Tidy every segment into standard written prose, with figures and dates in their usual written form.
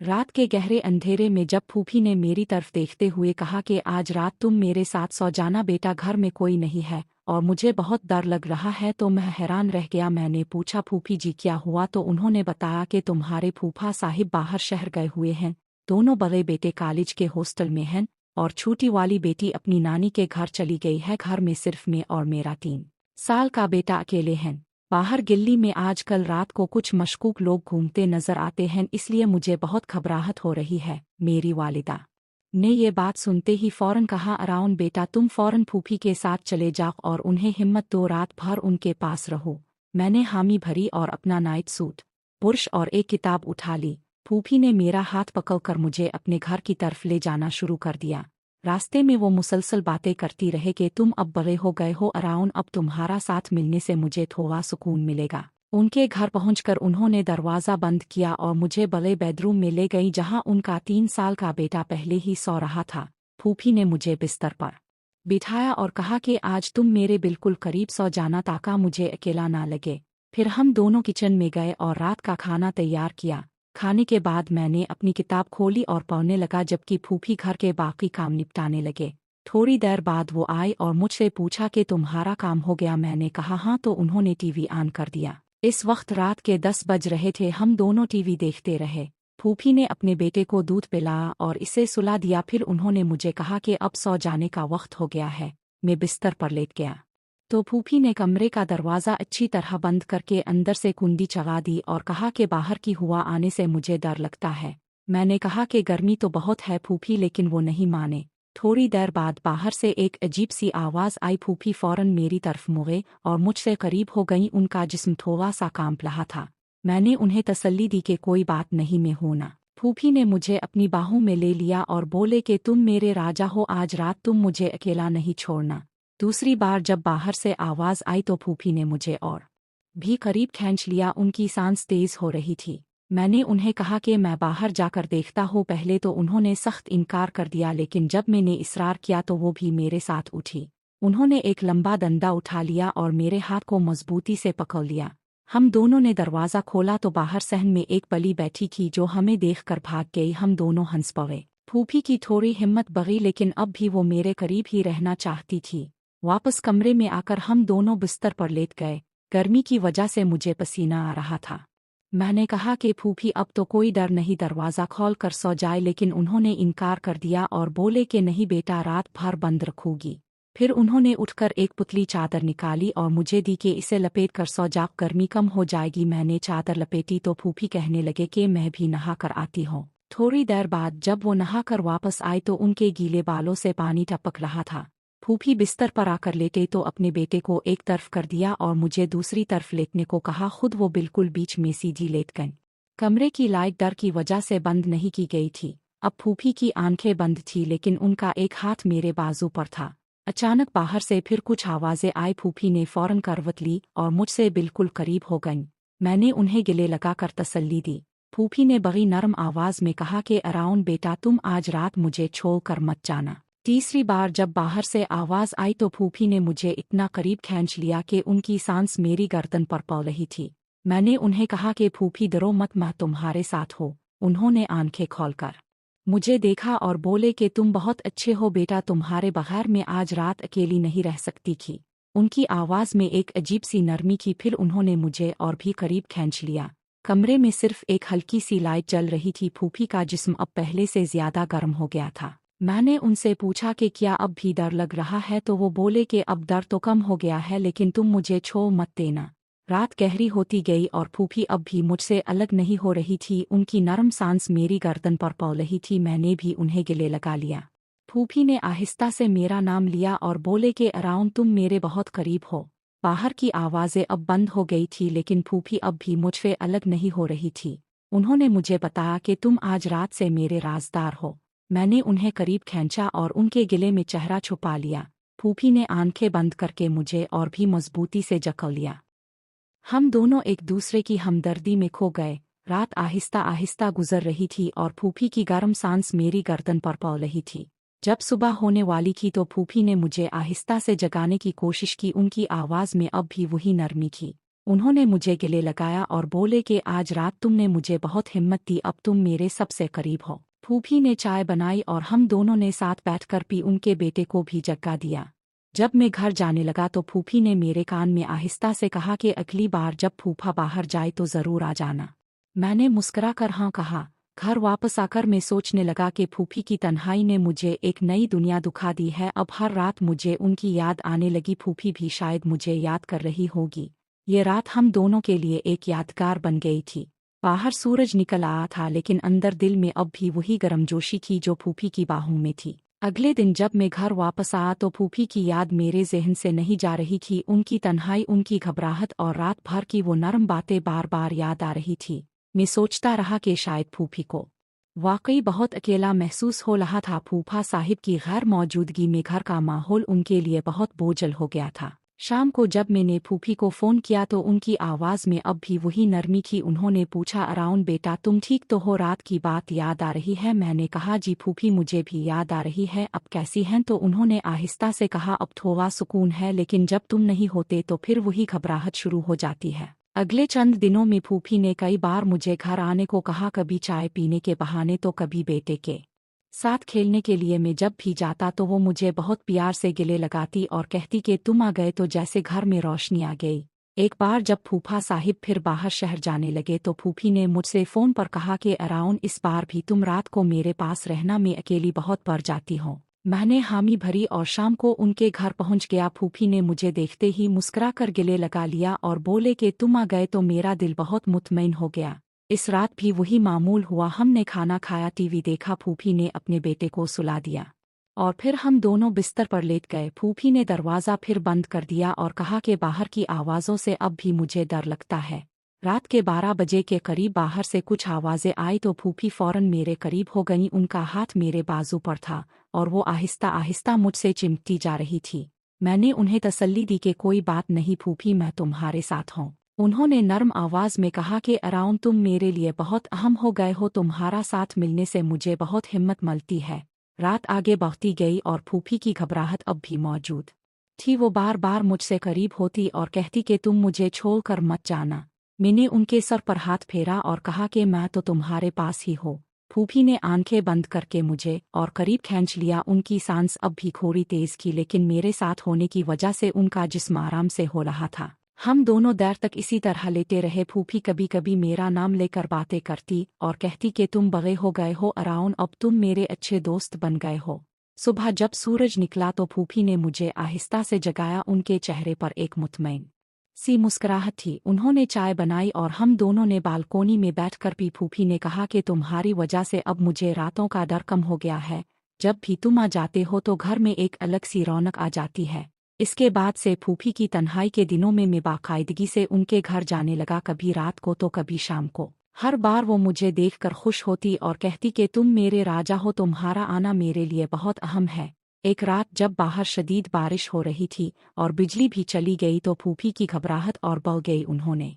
रात के गहरे अंधेरे में जब फूफी ने मेरी तरफ देखते हुए कहा कि आज रात तुम मेरे साथ सो जाना बेटा, घर में कोई नहीं है और मुझे बहुत डर लग रहा है, तो मैं हैरान रह गया। मैंने पूछा फूफी जी क्या हुआ, तो उन्होंने बताया कि तुम्हारे फूफा साहिब बाहर शहर गए हुए हैं। दोनों बड़े बेटे कॉलेज के हॉस्टल में हैं और छोटी वाली बेटी अपनी नानी के घर चली गई है। घर में सिर्फ मैं और मेरा 3 साल का बेटा अकेले हैं। बाहर दिल्ली में आजकल रात को कुछ मशकूक लोग घूमते नजर आते हैं, इसलिए मुझे बहुत घबराहट हो रही है। मेरी वालिदा ने ये बात सुनते ही फौरन कहा, अराउन बेटा तुम फौरन फूफी के साथ चले जाओ और उन्हें हिम्मत दो, रात भर उनके पास रहो। मैंने हामी भरी और अपना नाइट सूट, बुर्श और एक किताब उठा ली। फूफी ने मेरा हाथ पकड़कर मुझे अपने घर की तरफ ले जाना शुरू कर दिया। रास्ते में वो मुसलसल बातें करती रहे कि तुम अब बड़े हो गए हो अराउन, अब तुम्हारा साथ मिलने से मुझे थोड़ा सुकून मिलेगा। उनके घर पहुंचकर उन्होंने दरवाज़ा बंद किया और मुझे बड़े बेडरूम में ले गई जहां उनका 3 साल का बेटा पहले ही सो रहा था। फूफी ने मुझे बिस्तर पर बिठाया और कहा कि आज तुम मेरे बिल्कुल करीब सो जाना ताकि मुझे अकेला ना लगे। फिर हम दोनों किचन में गए और रात का खाना तैयार किया। खाने के बाद मैंने अपनी किताब खोली और पढ़ने लगा जबकि फूफी घर के बाकी काम निपटाने लगे। थोड़ी देर बाद वो आई और मुझसे पूछा कि तुम्हारा काम हो गया। मैंने कहा हाँ, तो उन्होंने टीवी ऑन कर दिया। इस वक्त रात के 10 बज रहे थे। हम दोनों टीवी देखते रहे। फूफी ने अपने बेटे को दूध पिलाया और इसे सुला दिया। फिर उन्होंने मुझे कहा कि अब सो जाने का वक्त हो गया है। मैं बिस्तर पर लेट गया तो फूफी ने कमरे का दरवाज़ा अच्छी तरह बंद करके अंदर से कुंडी चला दी और कहा कि बाहर की हवा आने से मुझे डर लगता है। मैंने कहा कि गर्मी तो बहुत है फूफी, लेकिन वो नहीं माने। थोड़ी देर बाद बाहर से एक अजीब सी आवाज़ आई। फूफी फौरन मेरी तरफ मुड़े और मुझसे करीब हो गई। उनका जिस्म थोड़ा सा कांप रहा था। मैंने उन्हें तसल्ली दी कि कोई बात नहीं, मैं हूं ना। फूफी ने मुझे अपनी बाहों में ले लिया और बोले कि तुम मेरे राजा हो, आज रात तुम मुझे अकेला नहीं छोड़ना। दूसरी बार जब बाहर से आवाज़ आई तो फूफी ने मुझे और भी करीब खींच लिया। उनकी सांस तेज हो रही थी। मैंने उन्हें कहा कि मैं बाहर जाकर देखता हूँ। पहले तो उन्होंने सख्त इनकार कर दिया, लेकिन जब मैंने इसरार किया तो वो भी मेरे साथ उठी। उन्होंने एक लंबा डंडा उठा लिया और मेरे हाथ को मजबूती से पकड़ लिया। हम दोनों ने दरवाज़ा खोला तो बाहर सहन में एक बली बैठी थी जो हमें देखकर भाग गई। हम दोनों हंस पड़े। फूफी की थोड़ी हिम्मत बढ़ी, लेकिन अब भी वो मेरे करीब ही रहना चाहती थी। वापस कमरे में आकर हम दोनों बिस्तर पर लेट गए। गर्मी की वजह से मुझे पसीना आ रहा था। मैंने कहा कि फूफी अब तो कोई डर नहीं, दरवाज़ा खोल कर सो जाए, लेकिन उन्होंने इनकार कर दिया और बोले कि नहीं बेटा, रात भर बंद रखूगी। फिर उन्होंने उठकर एक पुतली चादर निकाली और मुझे दी कि इसे लपेट कर सो जा, गर्मी कम हो जाएगी। मैंने चादर लपेटी तो फूफी कहने लगे कि मैं भी नहा कर आती हूँ। थोड़ी देर बाद जब वो नहाकर वापस आए तो उनके गीले बालों से पानी टपक रहा था। फूफी बिस्तर पर आकर लेटे तो अपने बेटे को एक तरफ कर दिया और मुझे दूसरी तरफ लेटने को कहा। खुद वो बिल्कुल बीच में सीधी लेट गई। कमरे की लाइट डर की वजह से बंद नहीं की गई थी। अब फूफी की आंखें बंद थी, लेकिन उनका एक हाथ मेरे बाजू पर था। अचानक बाहर से फिर कुछ आवाज़ें आई। फूफी ने फौरन करवट ली और मुझसे बिल्कुल करीब हो गईं। मैंने उन्हें गले लगाकर तसल्ली दी। फूफी ने बड़ी नरम आवाज़ में कहा कि अराउन बेटा, तुम आज रात मुझे छोड़कर मत जाना। तीसरी बार जब बाहर से आवाज़ आई तो फूफी ने मुझे इतना करीब खींच लिया कि उनकी सांस मेरी गर्दन पर पड़ रही थी। मैंने उन्हें कहा कि फूफी डरो मत, मैं तुम्हारे साथ हो। उन्होंने आंखें खोलकर मुझे देखा और बोले कि तुम बहुत अच्छे हो बेटा, तुम्हारे बगैर मैं आज रात अकेली नहीं रह सकती थी। उनकी आवाज़ में एक अजीब सी नरमी थी। फिर उन्होंने मुझे और भी करीब खींच लिया। कमरे में सिर्फ एक हल्की सी लाइट जल रही थी। फूफी का जिस्म अब पहले से ज्यादा गर्म हो गया था। मैंने उनसे पूछा कि क्या अब भी डर लग रहा है, तो वो बोले कि अब डर तो कम हो गया है, लेकिन तुम मुझे छोड़ मत देना। रात गहरी होती गई और फूफी अब भी मुझसे अलग नहीं हो रही थी। उनकी नरम सांस मेरी गर्दन पर पड़ रही थी। मैंने भी उन्हें गले लगा लिया। फूफी ने आहिस्ता से मेरा नाम लिया और बोले कि अराउन, तुम मेरे बहुत करीब हो। बाहर की आवाज़ें अब बंद हो गई थी, लेकिन फूफी अब भी मुझसे अलग नहीं हो रही थी। उन्होंने मुझे बताया कि तुम आज रात से मेरे राजदार हो। मैंने उन्हें करीब खींचा और उनके गले में चेहरा छुपा लिया। फूफी ने आंखें बंद करके मुझे और भी मजबूती से जकड़ लिया। हम दोनों एक दूसरे की हमदर्दी में खो गए। रात आहिस्ता आहिस्ता गुजर रही थी और फूफी की गर्म सांस मेरी गर्दन पर पड़ रही थी। जब सुबह होने वाली थी तो फूफी ने मुझे आहिस्ता से जगाने की कोशिश की। उनकी आवाज़ में अब भी वही नरमी थी। उन्होंने मुझे गले लगाया और बोले कि आज रात तुमने मुझे बहुत हिम्मत दी, अब तुम मेरे सबसे करीब हो। फूफी ने चाय बनाई और हम दोनों ने साथ बैठकर पी, उनके बेटे को भी जगा दिया। जब मैं घर जाने लगा तो फूफी ने मेरे कान में आहिस्ता से कहा कि अगली बार जब फूफा बाहर जाए तो ज़रूर आ जाना। मैंने मुस्कुराकर हाँ कहा। घर वापस आकर मैं सोचने लगा कि फूफी की तन्हाई ने मुझे एक नई दुनिया दिखा दी है। अब हर रात मुझे उनकी याद आने लगी। फूफी भी शायद मुझे याद कर रही होगी। ये रात हम दोनों के लिए एक यादगार बन गई थी। बाहर सूरज निकल आया था, लेकिन अंदर दिल में अब भी वही गर्मजोशी थी जो फूफी की बाहों में थी। अगले दिन जब मैं घर वापस आया तो फूफी की याद मेरे ज़हन से नहीं जा रही थी। उनकी तन्हाई, उनकी घबराहट और रात भर की वो नरम बातें बार बार याद आ रही थी। मैं सोचता रहा कि शायद फूफी को वाकई बहुत अकेला महसूस हो रहा था। फूफा साहिब की गैर मौजूदगी में घर का माहौल उनके लिए बहुत बोझल हो गया था। शाम को जब मैंने फूफी को फ़ोन किया तो उनकी आवाज़ में अब भी वही नरमी थी। उन्होंने पूछा, अराउन बेटा तुम ठीक तो हो? रात की बात याद आ रही है? मैंने कहा, जी फूफी मुझे भी याद आ रही है। अब कैसी हैं? तो उन्होंने आहिस्ता से कहा, अब थोड़ा सुकून है, लेकिन जब तुम नहीं होते तो फिर वही घबराहट शुरू हो जाती है। अगले चंद दिनों में फूफी ने कई बार मुझे घर आने को कहा, कभी चाय पीने के बहाने तो कभी बेटे के साथ खेलने के लिए। मैं जब भी जाता तो वो मुझे बहुत प्यार से गले लगाती और कहती कि तुम आ गए तो जैसे घर में रोशनी आ गई। एक बार जब फूफा साहिब फिर बाहर शहर जाने लगे तो फूफी ने मुझसे फ़ोन पर कहा कि अराउन इस बार भी तुम रात को मेरे पास रहना, मैं अकेली बहुत पड़ जाती हूँ। मैंने हामी भरी और शाम को उनके घर पहुँच गया। फूफी ने मुझे देखते ही मुस्कुराकर गले लगा लिया और बोले कि तुम आ गए तो मेरा दिल बहुत मुतमईन हो गया। इस रात भी वही मामूल हुआ। हमने खाना खाया, टीवी देखा, फूफी ने अपने बेटे को सुला दिया और फिर हम दोनों बिस्तर पर लेट गए। फूफी ने दरवाज़ा फिर बंद कर दिया और कहा कि बाहर की आवाज़ों से अब भी मुझे डर लगता है। रात के 12 बजे के करीब बाहर से कुछ आवाज़ें आई तो फूफी फ़ौरन मेरे करीब हो गई। उनका हाथ मेरे बाजू पर था और वो आहिस्ता आहिस्ता मुझसे चिमटी जा रही थी। मैंने उन्हें तसल्ली दी कि कोई बात नहीं फूफी, मैं तुम्हारे साथ हूँ। उन्होंने नर्म आवाज़ में कहा कि अराउन तुम मेरे लिए बहुत अहम हो गए हो, तुम्हारा साथ मिलने से मुझे बहुत हिम्मत मिलती है। रात आगे बढ़ती गई और फूफी की घबराहट अब भी मौजूद थी। वो बार बार मुझसे करीब होती और कहती कि तुम मुझे छोड़कर मत जाना। मैंने उनके सर पर हाथ फेरा और कहा कि मैं तो तुम्हारे पास ही हूँ। फूफी ने आंखें बंद करके मुझे और करीब खींच लिया। उनकी सांस अब भी थोड़ी तेज थी, लेकिन मेरे साथ होने की वजह से उनका जिस्म आराम से हो रहा था। हम दोनों देर तक इसी तरह लेटे रहे। फूफी कभी कभी मेरा नाम लेकर बातें करती और कहती कि तुम बड़े हो गए हो अराउन, अब तुम मेरे अच्छे दोस्त बन गए हो। सुबह जब सूरज निकला तो फूफी ने मुझे आहिस्ता से जगाया। उनके चेहरे पर एक मुतमईन सी मुस्कुराहट थी। उन्होंने चाय बनाई और हम दोनों ने बालकोनी में बैठकर पी। फूफी ने कहा कि तुम्हारी वजह से अब मुझे रातों का डर कम हो गया है। जब भी तुम आ जाते हो तो घर में एक अलग सी रौनक आ जाती है। इसके बाद से फूफी की तन्हाई के दिनों में मैं बाकायदगी से उनके घर जाने लगा, कभी रात को तो कभी शाम को। हर बार वो मुझे देखकर खुश होती और कहती कि तुम मेरे राजा हो, तुम्हारा आना मेरे लिए बहुत अहम है। एक रात जब बाहर शदीद बारिश हो रही थी और बिजली भी चली गई तो फूफी की घबराहट और बढ़ गई। उन्होंने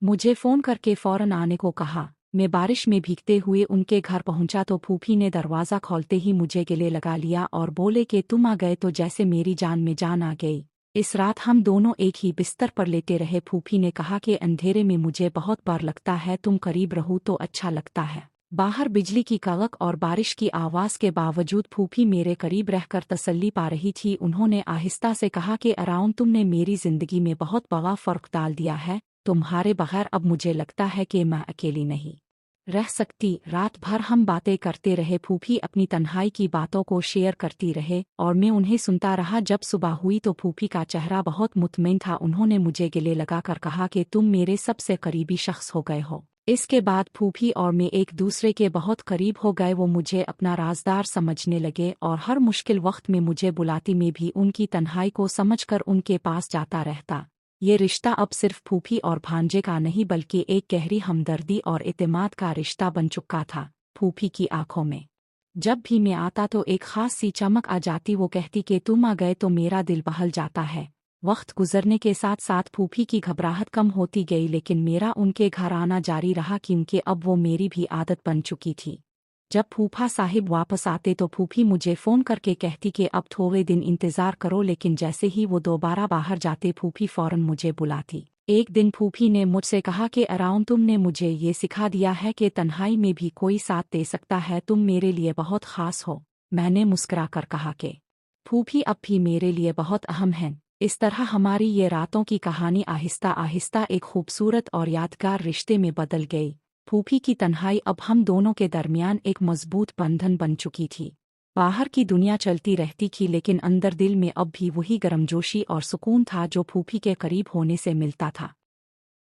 मुझे फ़ोन करके फ़ौरन आने को कहा। मैं बारिश में भीगते हुए उनके घर पहुंचा तो फूफी ने दरवाज़ा खोलते ही मुझे गले लगा लिया और बोले कि तुम आ गए तो जैसे मेरी जान में जान आ गई। इस रात हम दोनों एक ही बिस्तर पर लेटे रहे। फूफी ने कहा कि अंधेरे में मुझे बहुत डर लगता है, तुम करीब रहो तो अच्छा लगता है। बाहर बिजली की कड़क और बारिश की आवाज़ के बावजूद फूफी मेरे करीब रहकर तसल्ली पा रही थी। उन्होंने आहिस्ता से कहा कि अराउन तुमने मेरी ज़िंदगी में बहुत बड़ा फ़र्क डाल दिया है। तुम्हारे बगैर अब मुझे लगता है कि मैं अकेली नहीं रह सकती। रात भर हम बातें करते रहे। फूफी अपनी तन्हाई की बातों को शेयर करती रहे और मैं उन्हें सुनता रहा। जब सुबह हुई तो फूफी का चेहरा बहुत मुतमईन था। उन्होंने मुझे गले लगाकर कहा कि तुम मेरे सबसे करीबी शख्स हो गए हो। इसके बाद फूफी और मैं एक दूसरे के बहुत करीब हो गए। वो मुझे अपना राजदार समझने लगे और हर मुश्किल वक्त में मुझे बुलाती। मैं भी उनकी तन्हाई को समझकर उनके पास जाता रहता। ये रिश्ता अब सिर्फ फूफी और भांजे का नहीं बल्कि एक गहरी हमदर्दी और इत्मीनान का रिश्ता बन चुका था। फूफी की आंखों में जब भी मैं आता तो एक खास सी चमक आ जाती। वो कहती कि तुम आ गए तो मेरा दिल बहल जाता है। वक्त गुजरने के साथ साथ फूफी की घबराहट कम होती गई, लेकिन मेरा उनके घर आना जारी रहा क्योंकि अब वो मेरी भी आदत बन चुकी थी। जब फूफा साहिब वापस आते तो फूफी मुझे फ़ोन करके कहती कि अब थोड़े दिन इंतज़ार करो, लेकिन जैसे ही वो दोबारा बाहर जाते फूफी फ़ौरन मुझे बुलाती। एक दिन फूफी ने मुझसे कहा कि अराउंड तुमने मुझे ये सिखा दिया है कि तन्हाई में भी कोई साथ दे सकता है, तुम मेरे लिए बहुत ख़ास हो। मैंने मुस्कुराकर कहा कि फूफी अब भी मेरे लिए बहुत अहम हैं। इस तरह हमारी ये रातों की कहानी आहिस्ता आहिस्ता एक खूबसूरत और यादगार रिश्ते में बदल गई। फूफी की तन्हाई अब हम दोनों के दरमियान एक मजबूत बंधन बन चुकी थी। बाहर की दुनिया चलती रहती थी, लेकिन अंदर दिल में अब भी वही गर्मजोशी और सुकून था जो फूफी के करीब होने से मिलता था।